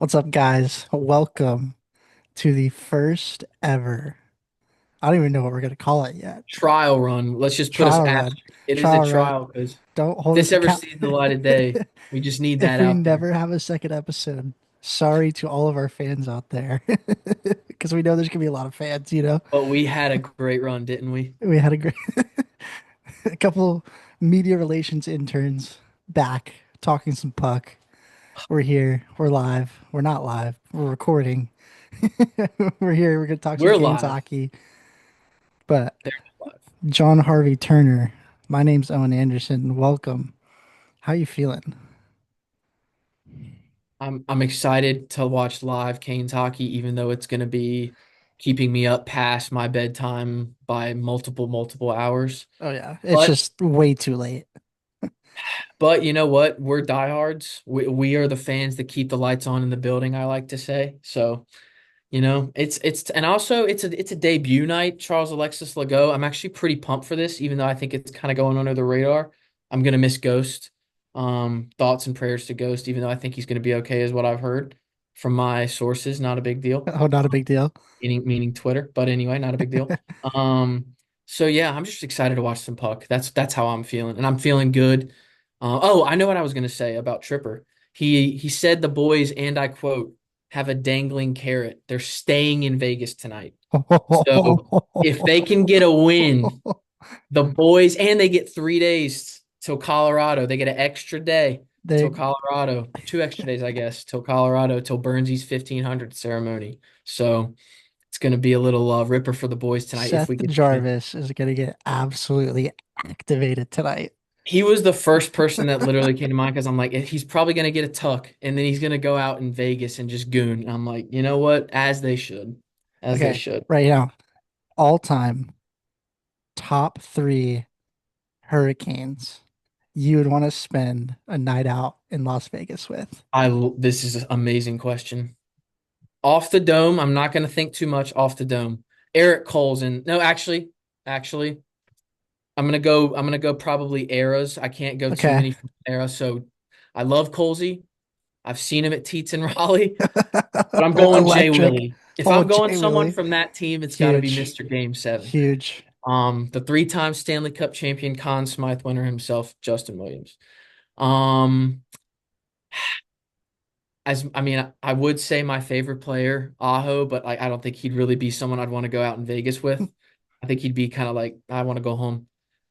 What's up, guys? Welcome to the first ever. I don't even know what we're gonna call it yet. Trial run. Let's just put us Trial at run. it is a Trial run. trial because Don't if hold us this ever account. sees the light of day, we just need If that we out there. never have a second episode, sorry to all of our fans out there, because we know there's gonna be a lot of fans. But we had a great run, didn't we? We had a great, a couple media relations interns back talking some puck. We're here. We're live. We're not live. We're recording. We're here. We're gonna talk some We're Canes live. hockey. But They're live. John Harvey Turner. My name's Owen Anderson. Welcome. How you feeling? I'm excited to watch live Canes hockey, even though it's going to be keeping me up past my bedtime by multiple hours. Oh yeah, it's But just way too late. but you know what? We're diehards. We are the fans that keep the lights on in the building, I like to say. So it's and also it's a debut night, Charles Alexis Legault. I'm actually pretty pumped for this, even though I think it's kind of going under the radar. I'm gonna miss Ghost. Thoughts and prayers to Ghost, even though I think he's gonna be okay, is what I've heard from my sources. Not a big deal. Oh, not a big deal. Meaning Twitter, but anyway, not a big deal. So yeah, I'm just excited to watch some puck. That's how I'm feeling, and I'm feeling good. Oh, I know what I was gonna say about Tripper. He said the boys, and I quote, have a dangling carrot. They're staying in Vegas tonight. So if they can get a win, the boys, and they get 3 days till Colorado. They get an extra day till They Colorado, 2 extra days, I guess, till Colorado, till Burnsy's 1500 ceremony. So it's going to be a little ripper for the boys tonight if we Seth get the win. Jarvis is gonna get absolutely activated tonight. He was the first person that literally came to mind because I'm like, he's probably going to get a tuck and then he's going to go out in Vegas and just goon. And I'm like, you know what? As they should. As they Okay, should. right now, all time top three Hurricanes you would want to spend a night out in Las Vegas with. This is an amazing question. Off the dome, I'm not going to think too much off the dome. Eric Cole's in. No, actually, I'm gonna go probably eras. I can't go too Okay. many from eras. So I love Colsey. I've seen him at Teats and Raleigh, but I'm going Jay Electric. Willie. If Oh, I'm going Jay someone Willie. from that team, it's got to be Huge. Mr. Game 7. Huge. The three-time Stanley Cup champion, Conn Smythe winner himself, Justin Williams. Um, as I mean, I would say my favorite player, Aho, but I don't think he'd really be someone I'd want to go out in Vegas with. I think he'd be kind of like, I want to go home.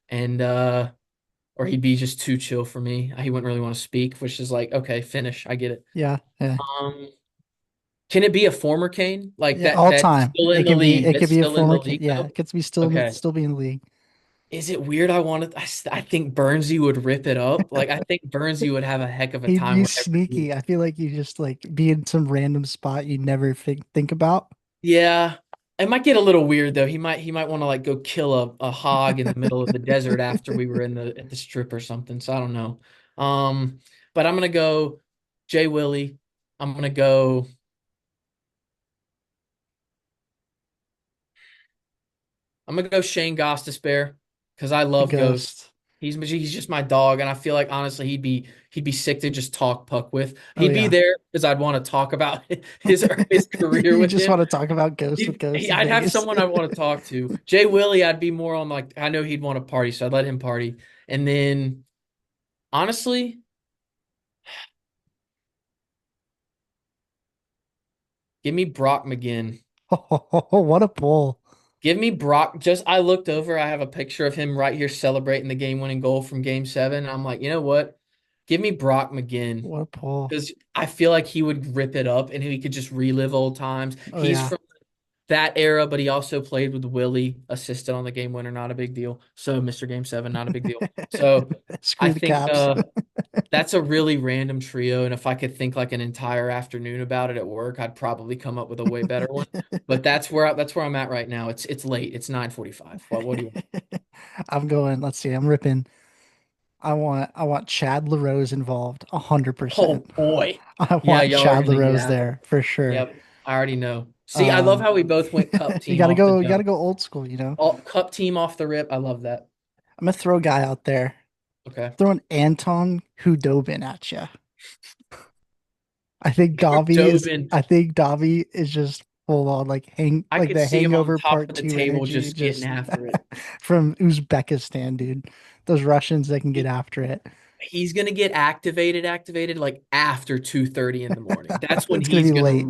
And or he'd be just too chill for me. He wouldn't really want to speak, which is like, okay, finish. I get it. Yeah. Yeah. Um, can it be a former Kane? Like Yeah. that All that's time. still in It the can be league, it could that's be a still in the former league yeah, though? it could be still Okay. still be in the league. Is it weird? I think Burnsy would rip it up. Like I think Burnsy would have a heck of a He'd time be wherever he. sneaky. I feel like you just like be in some random spot you never think about. Yeah. It might get a little weird though. He might want to like go kill a hog in the middle of the desert after we were in the at the strip or something. So I don't know. Um, but I'm gonna go Jay Willie. I'm gonna go I'm gonna go Shane Gostisbehere because I The love Ghost. ghost. He's just my dog, and I feel like honestly he'd be sick to just talk puck with. Oh He'd be yeah. there because I'd want to talk about his career You with just him. want to talk about ghosts with ghosts in I'd have Vegas. someone I'd want to talk to. Jay Willie, I'd be more on like I know he'd want to party, so I'd let him party. And then honestly, give me Brock McGinn. What a pull. Give me Brock. Just I looked over. I have a picture of him right here celebrating the game-winning goal from Game 7. I'm like, you know what? Give me Brock McGinn What a pull. because I feel like he would rip it up and he could just relive old times. Oh He's yeah. from that era, but he also played with Willie, assisted on the game winner. Not a big deal. So Mr. Game 7, not a big deal. So I Screw the think caps. that's a really random trio, and if I could think like an entire afternoon about it at work, I'd probably come up with a way better one. But that's where I'm at right now. It's late. It's 9:45. What do you want? I'm going, let's see, I'm ripping. I want Chad LaRose involved Oh 100%. boy. I Yeah, want y'all are Chad gonna get LaRose after it. there for sure. Yep. I already know. See, I love Um how we both went cup you team gotta off the go you gotta dome. go old school. All, cup team off the rip. I love that. I'm gonna throw a guy out there. Okay. Throwing Anton Hudobin at you. I think Dobby Dove is. in. I think Dobby is just full on like I like could the see him on Hangover top Part of the Two table energy, just getting just after it. from Uzbekistan, dude. Those Russians that can get He, after it. he's gonna get activated like after 2:30 in the morning. That's when It's gonna he's be gonna late.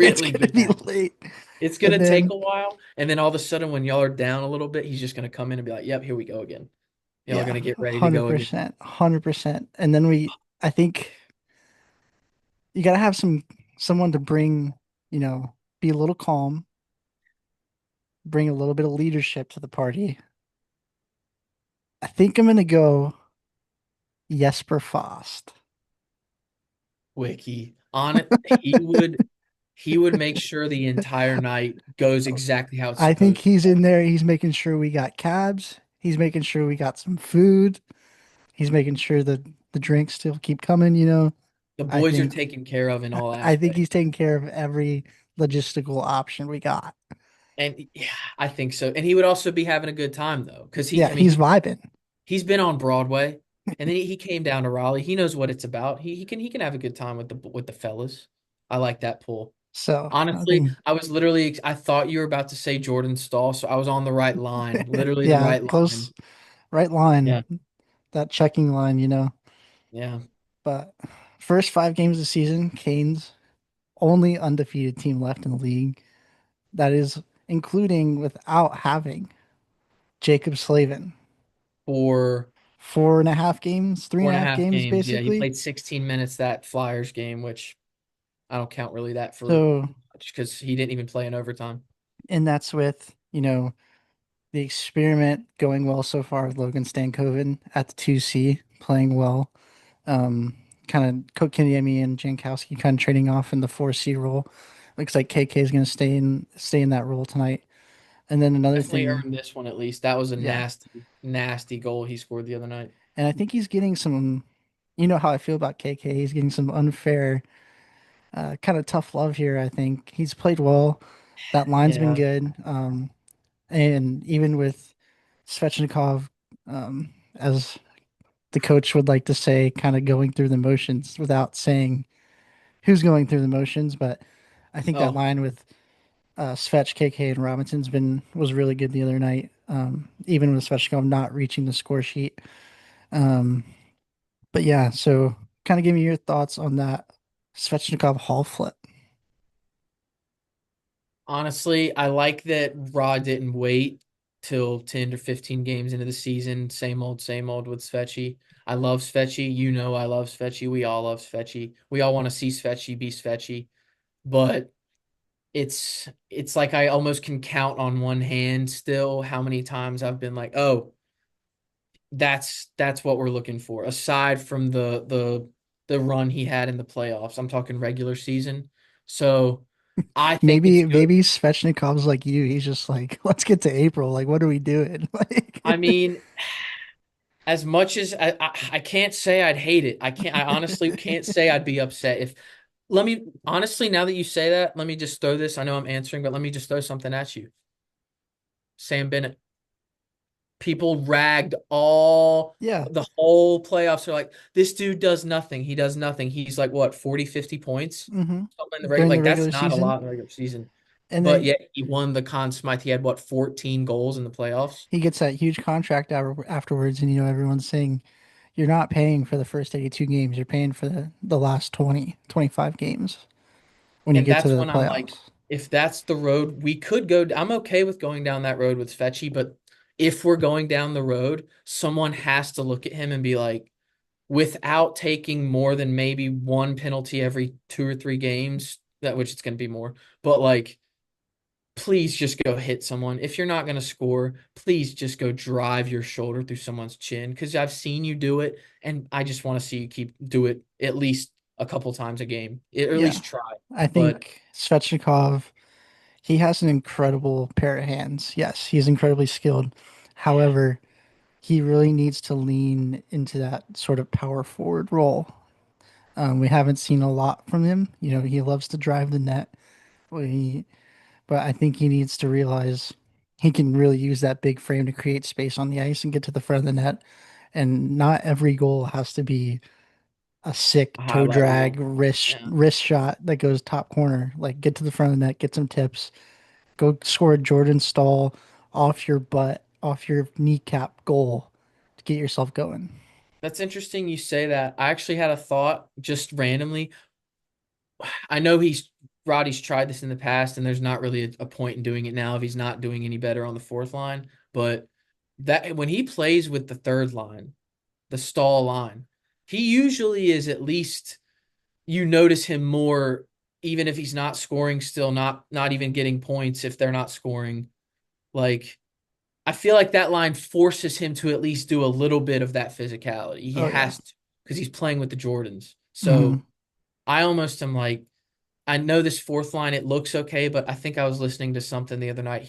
It's really gonna get be active. late, It's and gonna take then a while, and then all of a sudden, when y'all are down a little bit, he's just gonna come in and be like, "Yep, here we go again. Y'all are yeah, gonna get ready to hundred go again." percent, 100%. And then I think you gotta have someone to bring, be a little calm, bring a little bit of leadership to the party. I think I'm gonna go Jesper Fast. Wiki on it, he would make sure the entire night goes exactly how it's I think supposed to he's go. in there. He's making sure we got cabs. He's making sure we got some food. He's making sure that the drinks still keep coming. The I boys are think taken care of in all I think aspects. he's taking care of every logistical option we got. And yeah, I think so. And he would also be having a good time though, because Yeah, I mean, he's vibing. he's been on Broadway, and then he came down to Raleigh. He knows what it's about. He can have a good time with the fellas. I like that pull. So I Honestly, think, I was literally I thought you were about to say Jordan Stahl, so I was on the right line, literally the yeah, right line. close, right line, Yeah, that checking line. yeah. But first 5 games of the season, Canes only undefeated team left in the league. That is including without having Jacob Slavin. For 4.5 games, three four and and a a half half games, games, yeah, he basically. played 16 minutes that Flyers game, which I don't count really that for So, much because he didn't even play in overtime. and that's with, the experiment going well so far with Logan Stankoven at the 2C, playing well. Um, Kind of Kotkaniemi and Jankowski kind of trading off in the 4C role. Looks like KK is going to stay in that role tonight. And then another Definitely thing, earned this one at least. That was a yeah. nasty, nasty goal he scored the other night. And I think he's getting some, you know how I feel about KK. He's getting some unfair, kind of tough love here. I think he's played well. That line's been Yeah. good. And even with Svechnikov, as the coach would like to say, kind of going through the motions without saying who's going through the motions. But I think that Oh, line with Svech, KK, and Robinson's been was really good the other night. Even with Svechnikov not reaching the score sheet. Um, but yeah, so kind of give me your thoughts on that Svechnikov Hall flip. honestly, I like that Rod didn't wait till 10 or 15 games into the season. Same old with Svechie. I love Svechie. You know I love Svechie. We all love Svechie. We all want to see Svechie be Svechie. But it's like I almost can count on one hand still how many times I've been like, "Oh, that's what we're looking for." Aside from the run he had in the playoffs. I'm talking regular season. So, I think it's good. Maybe Svechnikov's like you. He's just like, let's get to April. Like, what are we doing? I Like, mean, as much as I can't say I'd hate it. I honestly can't say I'd be upset if let me honestly now that you say that, let me just throw this. I know I'm answering, but let me just throw something at you. Sam Bennett. People ragged all yeah, the whole playoffs are like, this dude does nothing. He does nothing. He's like what, 40, 50 points? Something in the regular during the like that's regular not a season, lot in the regular season. and But then yet he won the Conn Smythe. He had what, 14 goals in the playoffs? he gets that huge contract afterwards, and everyone's saying you're not paying for the first 82 games. You're paying for the last 20, 25 games when you And get to that's the when I'm like, playoffs. if that's the road we could go, I'm okay with going down that road with Fetchy, but if we're going down the road, someone has to look at him and be like, without taking more than maybe one penalty every 2 or 3 games, that which it's going to be more, but like, please just go hit someone. If you're not going to score, please just go drive your shoulder through someone's chin because I've seen you do it, and I just want to see you keep do it at least a couple times a game, or at Yeah, least try. I But think Svechnikov, he has an incredible pair of hands. Yes, he's incredibly skilled. However, he really needs to lean into that sort of power forward role. We haven't seen a lot from him. He loves to drive the net. Well, but I think he needs to realize he can really use that big frame to create space on the ice and get to the front of the net. And not every goal has to be a sick a toe highlight drag reel. Yeah. wrist shot that goes top corner. Like get to the front of the net, get some tips, go score a Jordan stall off your butt, off your kneecap goal to get yourself going. That's interesting you say that. I actually had a thought just randomly. I know Roddy's tried this in the past, and there's not really a point in doing it now if he's not doing any better on the fourth line. But that when he plays with the third line, the stall line, he usually is at least you notice him more, even if he's not scoring, still not even getting points if they're not scoring. Like I feel like that line forces him to at least do a little bit of that physicality. He Oh yeah. has to because he's playing with the Jordans. Hmm. So I almost am like, I know this fourth line, it looks okay, but I think I was listening to something the other night.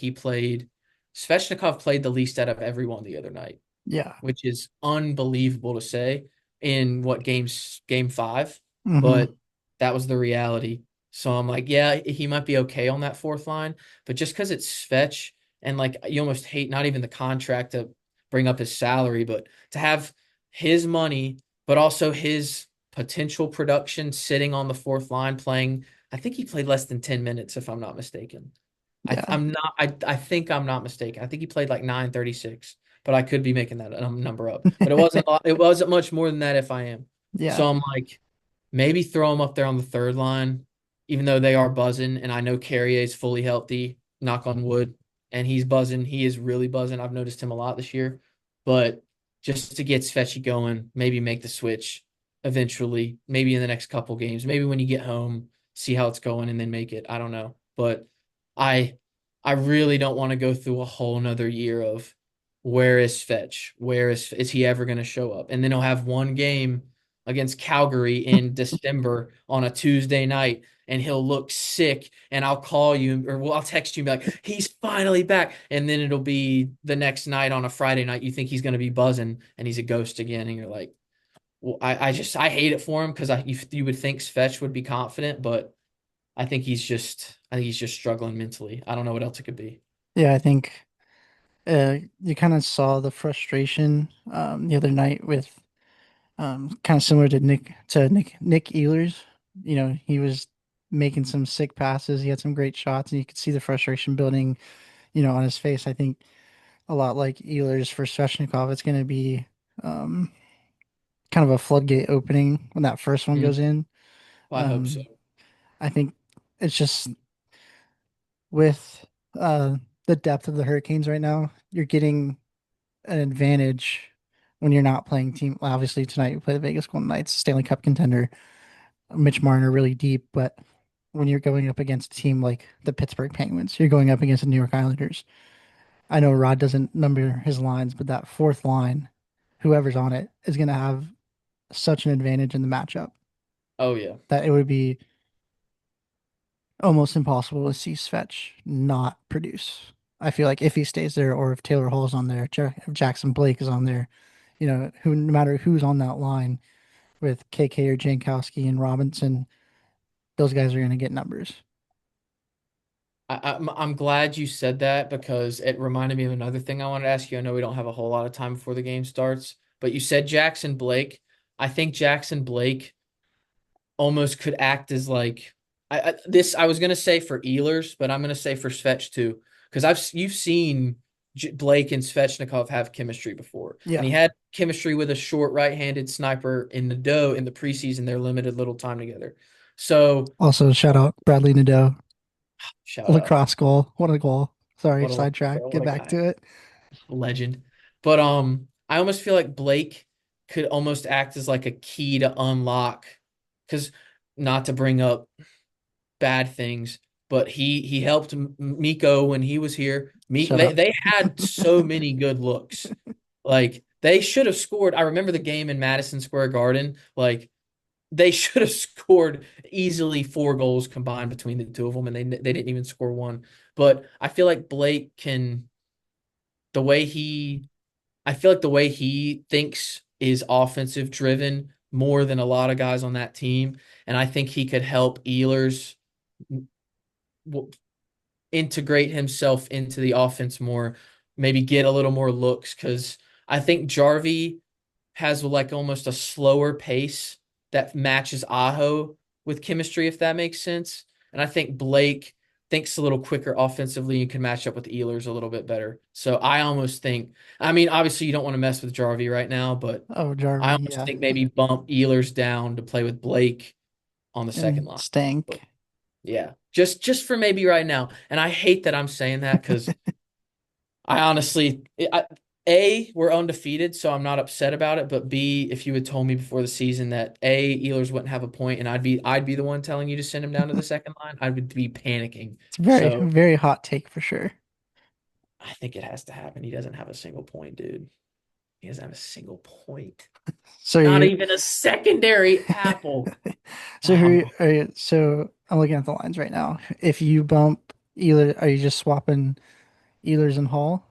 Svechnikov played the least out of everyone the other night, Yeah. which is unbelievable to say in what game five, Hmm. but that was the reality. So I'm like, yeah, he might be okay on that fourth line, but just because it's Svetch and like you almost hate not even the contract to bring up his salary, but to have his money, but also his potential production sitting on the fourth line playing. I think he played less than 10 minutes, if I'm not mistaken. Yeah. I'm not. I think I'm not mistaken. I think he played like 9:36, but I could be making that number up. But it wasn't. It wasn't much more than that if I am. Yeah. So I'm like, maybe throw him up there on the third line, even though they are buzzing, and I know Carrier is fully healthy. Knock on wood, and he's buzzing. He is really buzzing. I've noticed him a lot this year, but just to get Svechny going, maybe make the switch eventually. Maybe in the next couple games. Maybe when you get home, see how it's going, and then make it. I don't know, but. I I really don't want to go through a whole nother year of where is Fetch? Is he ever going to show up? And then he'll have one game against Calgary in December on a Tuesday night, and he'll look sick. And I'll call you, or well, I'll text you and be like, he's finally back. And then it'll be the next night on a Friday night. You think he's going to be buzzing, and he's a ghost again. And you're like, well, I hate it for him because you would think Fetch would be confident, but I think he's just struggling mentally. I don't know what else it could be. Yeah. I think you kind of saw the frustration the other night with kind of similar to Nick Ehlers. You know, he was making some sick passes. He had some great shots, and you could see the frustration building, on his face. I think a lot like Ehlers for Svechnikov, it's going to be um, kind of a floodgate opening when that first one goes Mhm. in. Well, I hope so. Um, I think it's just with uh, the depth of the Hurricanes right now, you're getting an advantage when you're not playing team. Well, obviously, tonight you play the Vegas Golden Knights, Stanley Cup contender. Mitch Marner really deep, but when you're going up against a team like the Pittsburgh Penguins, you're going up against the New York Islanders. I know Rod doesn't number his lines, but that fourth line, whoever's on it, is going to have such an advantage in the matchup Oh yeah. that it would be almost impossible to see Svetch not produce. I feel like if he stays there, or if Taylor Hall's on there, if Jackson Blake is on there, who no matter who's on that line with KK or Jankowski and Robinson, those guys are going to get numbers. I'm glad you said that because it reminded me of another thing I wanted to ask you. I know we don't have a whole lot of time before the game starts, but you said Jackson Blake. I think Jackson Blake almost could act as like I was gonna say for Ehlers, but I'm gonna say for Svech too because you've seen Blake and Svechnikov have chemistry before, and Yeah. he had chemistry with a short right-handed sniper in the dough in the preseason. Their limited little time together. So Also, shout out Bradley Nadeau, shout out, lacrosse goal. What a goal. Sorry, what a sidetrack. Get what a back guy, to it. legend. But I almost feel like Blake could almost act as like a key to unlock because not to bring up bad things, but he helped Miko when he was here. Shut They up. they had so many good looks. Like they should have scored. I remember the game in Madison Square Garden. Like they should have scored easily 4 goals combined between the two of them, and they didn't even score one. But I feel like Blake can the way he I feel like the way he thinks is offensive driven more than a lot of guys on that team, and I think he could help Ehlers integrate himself into the offense more, maybe get a little more looks because I think Jarvie has like almost a slower pace that matches Aho with chemistry, if that makes sense. And I think Blake thinks a little quicker offensively and can match up with Ehlers a little bit better. So I almost think, I mean, obviously you don't want to mess with Jarvie right now, but Oh, I Jarvie, almost yeah, think maybe bump Ehlers down to play with Blake on the second and line. But Stank. yeah, just for maybe right now. And I hate that I'm saying that because I honestly, we're undefeated, so I'm not upset about it. But B, if you had told me before the season that Ehlers wouldn't have a point, and I'd be the one telling you to send him down to the second line, I would be panicking. It's very, So very hot take for sure. I think it has to happen. He doesn't have a single point, dude. He doesn't have a single point. So Not you, even a secondary apple. so Oh, who are you, so I'm looking at the lines right now. If you bump Ehlers, are you just swapping Ehlers and Hall?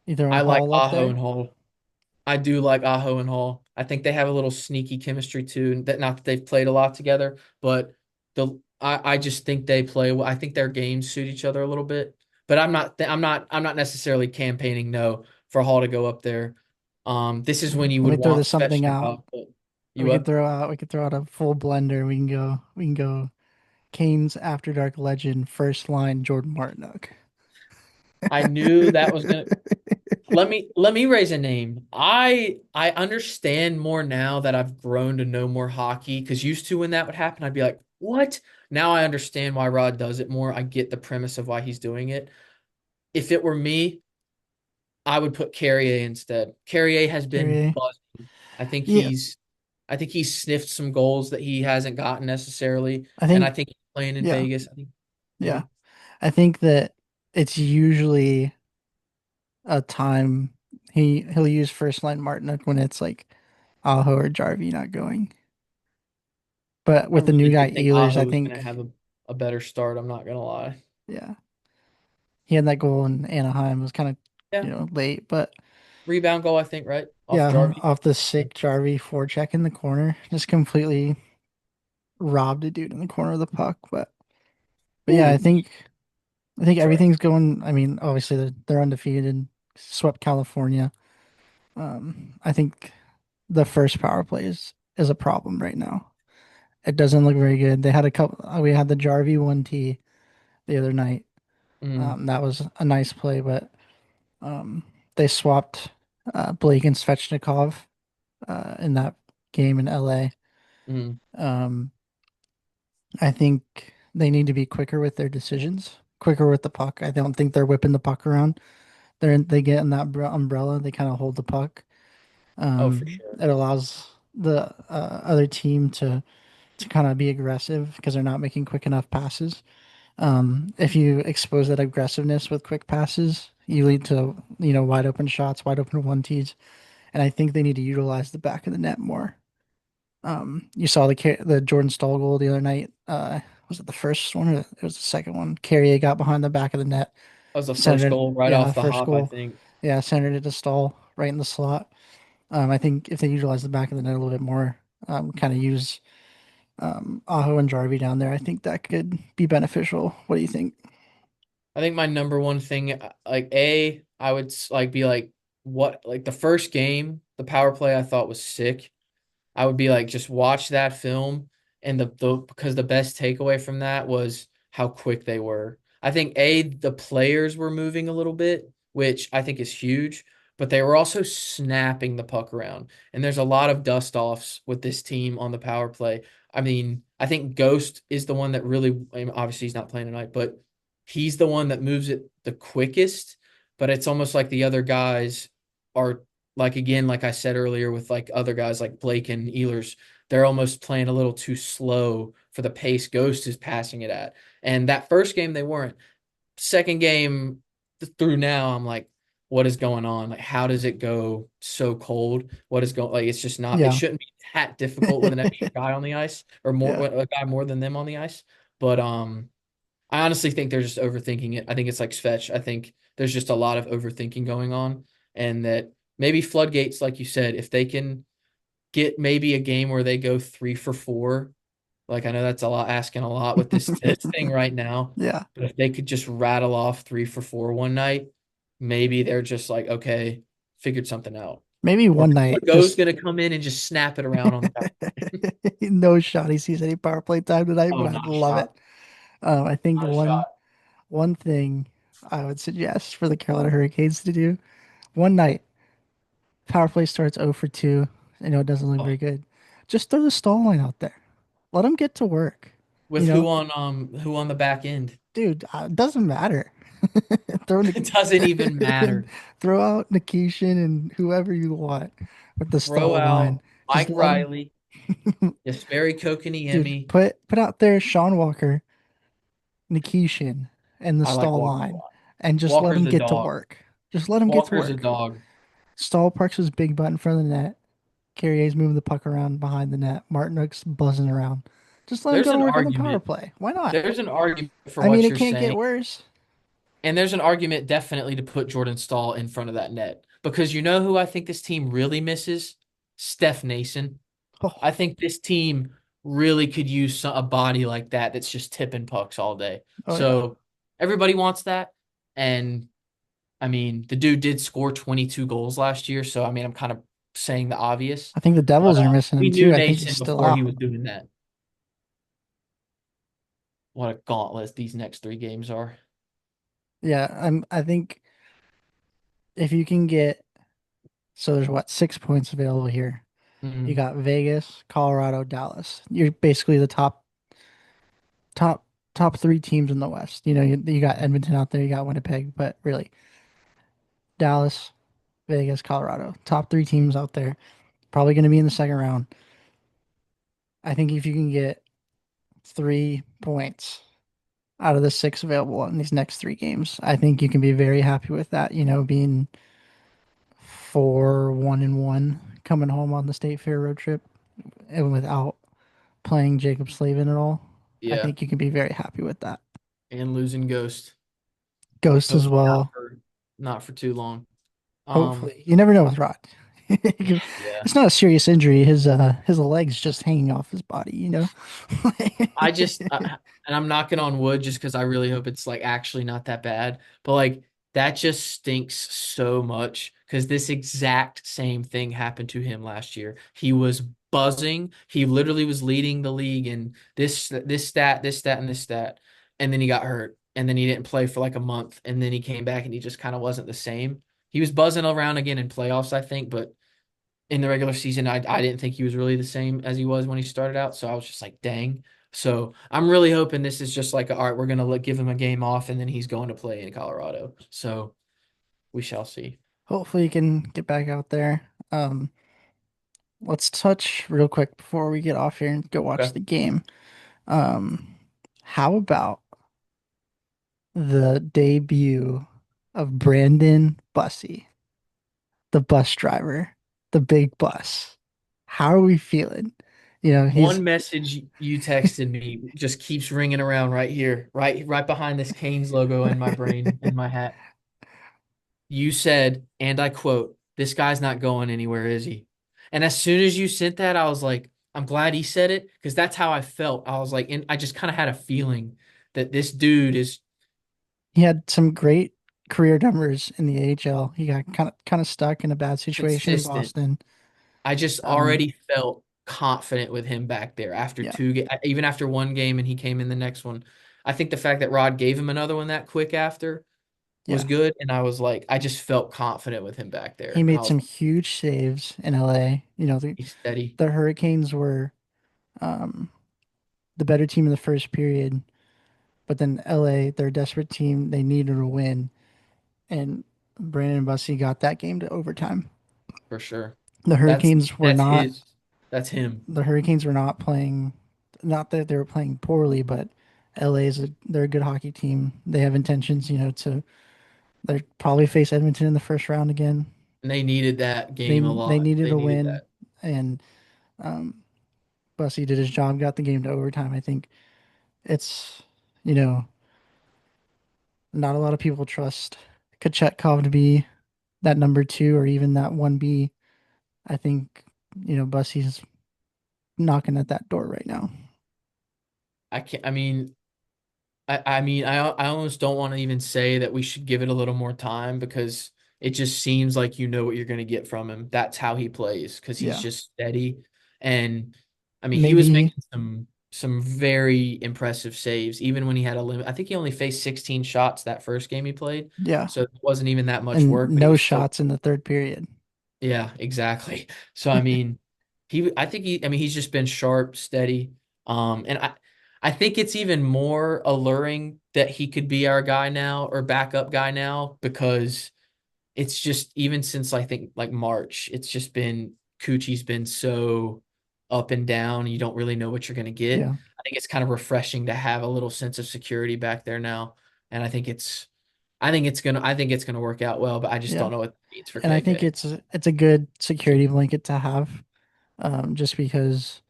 You throwing I like Hall up Aho there? and Hall. I do like Aho and Hall. I think they have a little sneaky chemistry too. That not that they've played a lot together, but I just think they play well. I think their games suit each other a little bit. But I'm not necessarily campaigning no for Hall to go up there. This is when you Let would me throw want this something out. Svechnikov, but you what? We could throw out a full blender. We can go Kane's After Dark Legend first line Jordan Martinook. I knew that was gonna. Let me raise a name. I understand more now that I've grown to know more hockey because used to when that would happen, I'd be like, "What?" Now I understand why Rod does it more. I get the premise of why he's doing it. If it were me, I would put Carrier instead. Carrier has been Carrier. buzzing. I think Yeah, he's I think he's sniffed some goals that he hasn't gotten necessarily, I and I think think he's playing in yeah, Vegas. I think yeah. maybe. I think that it's usually a time he'll use first line Martinook when it's like Aho or Jarvie not going. But I with the new really guy did think Ehlers, I Aho was going to think have a better start. I'm not going to lie. yeah, he had that goal in Anaheim. It was kind of Yeah, late, but rebound goal, I think, right? Off yeah, Jarvie. off the Yeah. sick Jarvie forecheck in the corner, just completely robbed a dude in the corner of the puck. But yeah, Ooh, I think sorry. everything's going. I mean, obviously they're undefeated, swept California. I think the first power play is a problem right now. It doesn't look very good. They had a couple. We had the Jarvie 1T the other night. Mm, That was a nice play, but um, they swapped Blake and Svechnikov in that game in LA. mm, Um, I think they need to be quicker with their decisions, quicker with the puck. I don't think they're whipping the puck around. They get in that umbrella. They kind of hold the puck. oh, for sure. It allows the other team to kind of be aggressive because they're not making quick enough passes. If you expose that aggressiveness with quick passes, you lead to wide open shots, wide open one tees, and I think they need to utilize the back of the net more. You saw the Jordan Stahl goal the other night. Was it the first one or it was the second one? Carrier got behind the back of the net, That was the first centered it. goal right Yeah, off the first hop, I goal. think. Yeah, centered it to Stahl right in the slot. I think if they utilize the back of the net a little bit more, kind of use Aho and Jarvie down there, I think that could be beneficial. What do you think? I think my number one thing, I would like be like, what, like the first game, the power play I thought was sick. I would be like, just watch that film. And because the best takeaway from that was how quick they were. I think the players were moving a little bit, which I think is huge, but they were also snapping the puck around. And there's a lot of dust offs with this team on the power play. I mean, I think Ghost is the one that really, I mean, obviously he's not playing tonight, but he's the one that moves it the quickest. But it's almost like the other guys are like again, like I said earlier, with like other guys like Blake and Ehlers, they're almost playing a little too slow for the pace Ghost is passing it at. And that first game they weren't. Second game through now, I'm like, what is going on? Like, how does it go so cold? What is going like? It's just not. It Yeah, shouldn't be that difficult with an extra guy on the ice or more yeah, a guy more than them on the ice. But I honestly think they're just overthinking it. I think it's like Svetch. I think there's just a lot of overthinking going on, and that maybe floodgates, like you said, if they can get maybe a game where they go 3 for 4, like I know that's a lot asking a lot with this thing right now, yeah. but if they could just rattle off 3 for 4 one night, maybe they're just like, okay, figured something out. Maybe Or one night, Go's just gonna come in and just snap it around on the power. no shot he sees any power play time tonight, Oh, but I'd not a love it. shot. I think Not a shot. one thing I would suggest for the Carolina Hurricanes to do one night, power play starts 0 for 2. I know it doesn't look Oh, very good. Just throw the stall line out there. Let them get to work. You with know, who on the back end? dude, it doesn't matter. throw Nik- It doesn't even matter. throw out Nikishin and whoever you want with the Throw stall line. out Just Mike let them, Riley, Jesperi dude. Kotkaniemi. Put out there Sean Walker, Nikishin, and the I like stall Walker a line, lot. and just let Walker's them a get to dog. work. Just let them get to Walker's a work. dog. Stall parks his big butt in front of the net. Carrier's moving the puck around behind the net. Martinook's buzzing around. Just let him There's go to an work on the power argument. play. Why not? There's an argument for I mean, what it you're can't get saying. worse. And there's an argument definitely to put Jordan Stahl in front of that net. Because you know who I think this team really misses? Steph Nason. I Oh, think this team really could use a body like that that's just tipping pucks all day. oh yeah. So everybody wants that. And I mean, the dude did score 22 goals last year. So, I mean, I'm kind of saying the obvious. I think the But Devils are missing we him knew too. I think he's Nason still before he out. was doing that. What a gauntlet these next three games are. Yeah, I think if you can get so there's what 6 points available here. You Mhm. got Vegas, Colorado, Dallas. You're basically the top top three teams in the West. You got Edmonton out there, you got Winnipeg, but really Dallas, Vegas, Colorado, top three teams out there. Probably going to be in the second round. I think if you can get 3 points out of the six available in these next three games, I think you can be very happy with that. Being 4-1-1 coming home on the State Fair road trip and without playing Jacob Slavin at all. I Yeah. think you can be very happy with that. And losing Ghost. Ghost as Hopefully well. not for too long. Um, Hopefully, you never know with Rod. yeah. It's not a serious injury. His legs just hanging off his body. I just and I'm knocking on wood just because I really hope it's like actually not that bad. But like that just stinks so much because this exact same thing happened to him last year. He was buzzing. He literally was leading the league in this stat, and this stat, and then he got hurt, and then he didn't play for like a month, and then he came back and he just kind of wasn't the same. He was buzzing around again in playoffs, I think, but in the regular season, I didn't think he was really the same as he was when he started out. So I was just like, dang. So I'm really hoping this is just like, all right, we're gonna give him a game off, and then he's going to play in Colorado. So we shall see. Hopefully, you can get back out there. Let's touch real quick before we get off here and go watch Okay. the game. Um, how about the debut of Brandon Bussey, the bus driver, the big bus? How are we feeling? He's One message you texted me just keeps ringing around right here, right behind this Canes logo in my brain in my hat. You said, and I quote, "This guy's not going anywhere, is he?" And as soon as you sent that, I was like, I'm glad he said it because that's how I felt. I was like, and I just kind of had a feeling that this dude is he had some great career numbers in the AHL. He got kind of stuck in a bad situation in consistent. Boston. I just Um, already felt confident with him back there after yeah, even after one game and he came in the next one. I think the fact that Rod gave him another one that quick after was yeah. good. And I was like, I just felt confident with him back He there. I made was some huge saves in LA. he's steady The Hurricanes were um, the better team in the first period, but then LA, they're a desperate team. They needed a win, and Brandon Bussey got that game to overtime. for sure. The That's Hurricanes were that's not. his. That's him The Hurricanes were not playing. Not that they were playing poorly, but they're a good hockey team. They have intentions, to they probably face Edmonton in the first round again. and they needed that They game a they lot. needed They a needed win, that. and Bussey did his job, got the game to overtime. I think it's you know not a lot of people trust Kochetkov to be that number two or even that 1B. I think, Bussey's knocking at that door right now. I can't. I mean, I almost don't want to even say that we should give it a little more time because it just seems like you know what you're going to get from him. That's how he plays because he's Yeah. just steady. And I mean, he was Maybe, making some very impressive saves, even when he had a limit. I think he only faced 16 shots that first game he played, yeah. so it wasn't even that much And work, but he no was still. shots in the third period. Yeah, exactly. So I mean, I think I mean, he's just been sharp, steady. And I think it's even more alluring that he could be our guy now or backup guy now because it's just even since I think like March, it's just been Coochie's been so up and down. You don't really know what you're going to get. Yeah. I think it's kind of refreshing to have a little sense of security back there now, and I think it's gonna work out well. But I just Yeah. don't know what it means for And I think KK. it's a good security blanket to have, just because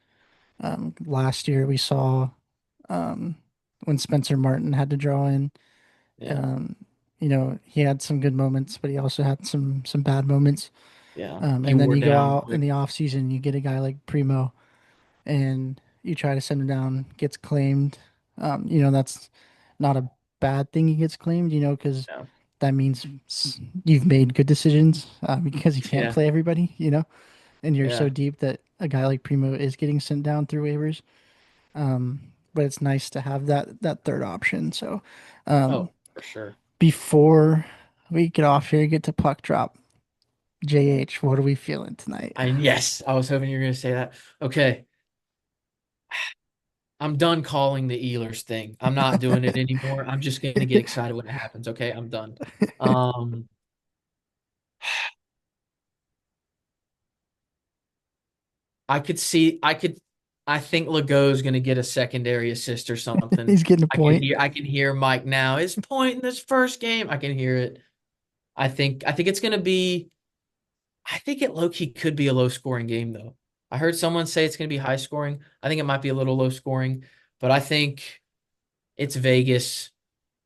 last year we saw um, when Spencer Martin had to draw in. Yeah, Um, he had some good moments, but he also had some bad moments. yeah, he And then wore you go down out in quick. the off season, you get a guy like Primo, and you try to send him down, gets claimed. That's not a bad thing. He gets claimed, because Yeah, that means you've made good decisions, because you can't yeah, play everybody, and you're so yeah. deep that a guy like Primo is getting sent down through waivers. But it's nice to have that third option. So, um, Oh, for sure. before we get off here, get to puck drop. JH, what are we feeling tonight? Yes, I was hoping you were gonna say that. Okay, I'm done calling the Ehlers thing. I'm not doing it anymore. I'm just gonna get excited when it happens. Okay, I'm done. Um, I could see, I think Legault's gonna get a secondary assist or something. He's getting a point. I can hear Mike now. His point in this first game, I can hear it. I think it's gonna be. I think it low key could be a low scoring game though. I heard someone say it's gonna be high scoring. I think it might be a little low scoring, but I think it's Vegas.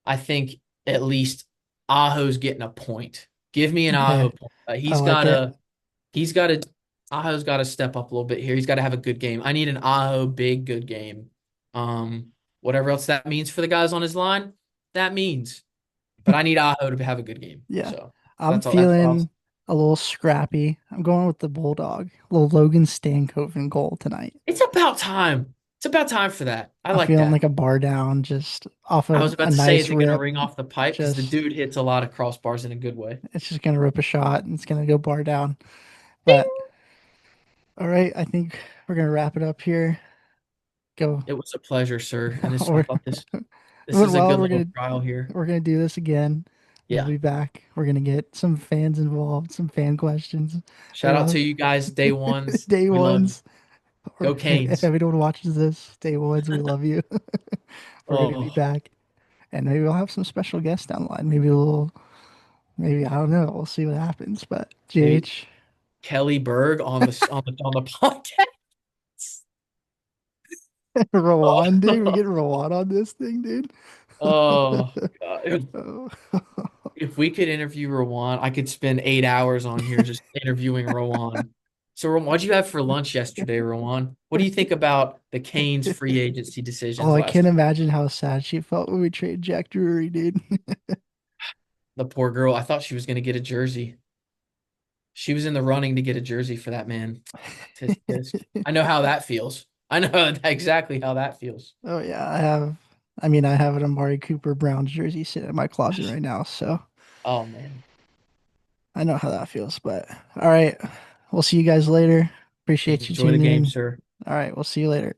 I think at least Aho's getting a point. Give me an Aho Okay, point. I like it. He's got to, Aho's got to step up a little bit here. He's got to have a good game. I need an Aho big good game. Whatever else that means for the guys on his line, that means. But I need Aho to have a good game. Yeah, So I'm that's what feeling a little scrappy. I'm going with the Bulldog, little Logan Stankoven goal tonight. it's about time. It's about time for that. I I'm like feeling that. like a bar down, just off I a, was a about to say, is nice it going to rip. ring off the pipe? Because the Just dude hits a lot of crossbars in a good way. it's just gonna rip a shot and it's gonna go bar down. But all right, I think we're gonna wrap it up here. Go. It was a pleasure, sir. And this, I We're, thought it this went is a well. good We're little gonna trial here. we're gonna do this again. We'll Yeah. be back. We're gonna get some fans involved, some fan questions. Shout out Around to you guys, day ones. day We love you. ones, or Go if Canes. anyone watches this, day ones, we love you. We're gonna be Oh, back, and maybe we'll have some special guests down the line. Maybe I don't know. We'll see what happens. But maybe GH, Kelly Berg on on the podcast. Rowan, dude, we're getting Rowan on this thing, dude. Oh, God. Oh. If we could interview Rowan, I could spend 8 hours on here just interviewing Rowan. So, Rowan, what'd you have for lunch yesterday, Rowan? What do you think about the Canes free agency Oh, decisions I can't last week? imagine how sad she felt when we traded Jack Drury, dude. The poor girl, I thought she was going to get a jersey. She was in the running to get a jersey for that man. Tisk, tisk. I know how that feels. I know exactly how that feels. Oh yeah, I have an Amari Cooper Browns jersey sitting in my closet right now, so Oh, man. I know how that feels. But all right, we'll see you guys later. Appreciate you Enjoy the tuning game, in. sir. All right, we'll see you later.